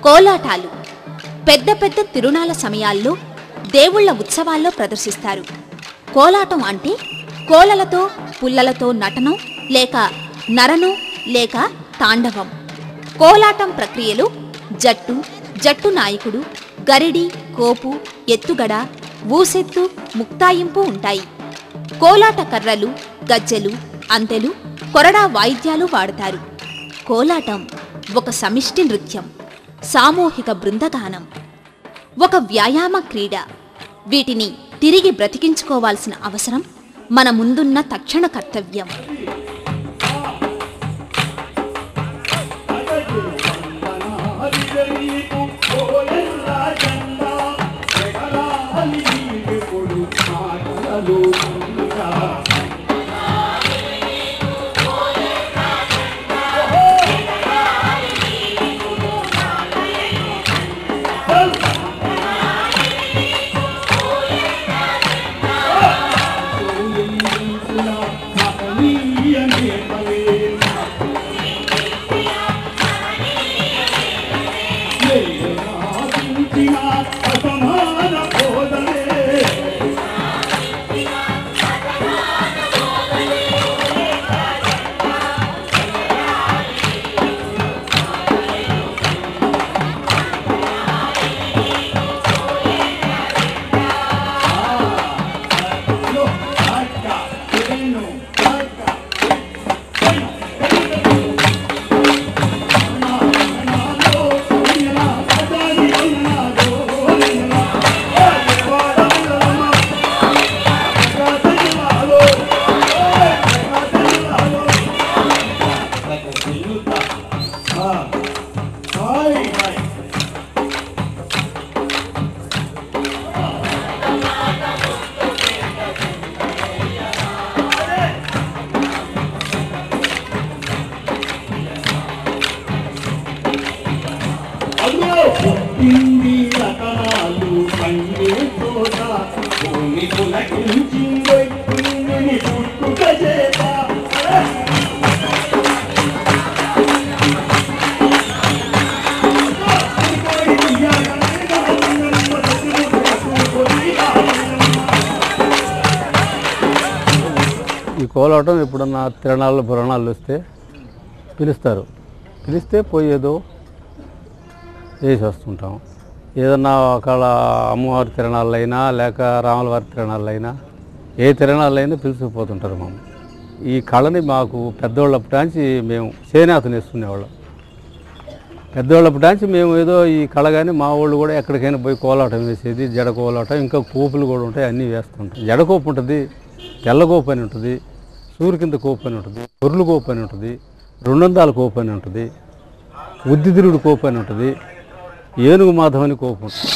కోలాటాలు పెద్ద పెద్ద తిరునాళ్ల సమయాల్లో దేవుళ్ల ఉత్సవాల్లో ప్రదర్శిస్తారు. కోలాటం అంటే కోలలతో పుల్లలతో నటనం లేక నరనం లేక తాండవం. కోలాటం ప్రక్రియలో జట్టు నాయకుడు, గరిడి, కోపు, ఎత్తుగడ, ఊసెత్తు, ముక్తాయింపు ఉంటాయి. కోలాట కర్రలు, గజ్జెలు, అంతెలు, కొరడా వాయిద్యాలు వాడతారు. కోలాటం ఒక సమిష్టి నృత్యం, సామూహిక బృందగానం, ఒక వ్యాయామ క్రీడ. వీటిని తిరిగి బ్రతికించుకోవాల్సిన అవసరం మన ముందున్న తక్షణ కర్తవ్యం. ఈ కోలాటం ఎప్పుడన్నా తిరణాలు పురాణాలు వస్తే పిలుస్తారు. పిలిస్తే పోయేదో వేసి వస్తుంటాం. ఏదన్నా ఒకళ్ళ అమ్మవారి తిరణాలైనా లేక రాములవారి తిరణాలైనా ఏ తిరణాలైనా పిలిచిపోతుంటారు. మేము ఈ కళని మాకు పెద్దవాళ్ళప్పటాంచి మేము చేనేత నేర్చుకునేవాళ్ళం. పెద్దవాళ్ళప్పటాంచి మేము ఏదో ఈ కళ కానీ మా వాళ్ళు కూడా ఎక్కడికైనా పోయి కోలాటం వేసేది. జడ కోలాటం, ఇంకా కోపులు కూడా ఉంటాయి, అన్నీ వేస్తుంటాం. జడ కోపు ఉంటుంది, తెల్ల కోపు అని ఉంటుంది, సూర్యు కింద కోపు అని ఉంటుంది, పొర్లు కోపు అని ఉంటుంది, రెండొందాల కోపు అని ఉంటుంది, ఉద్దిదిరుడు కోపు అని ఉంటుంది, ఏనుగు మాధవని కోపు ఉంటుంది.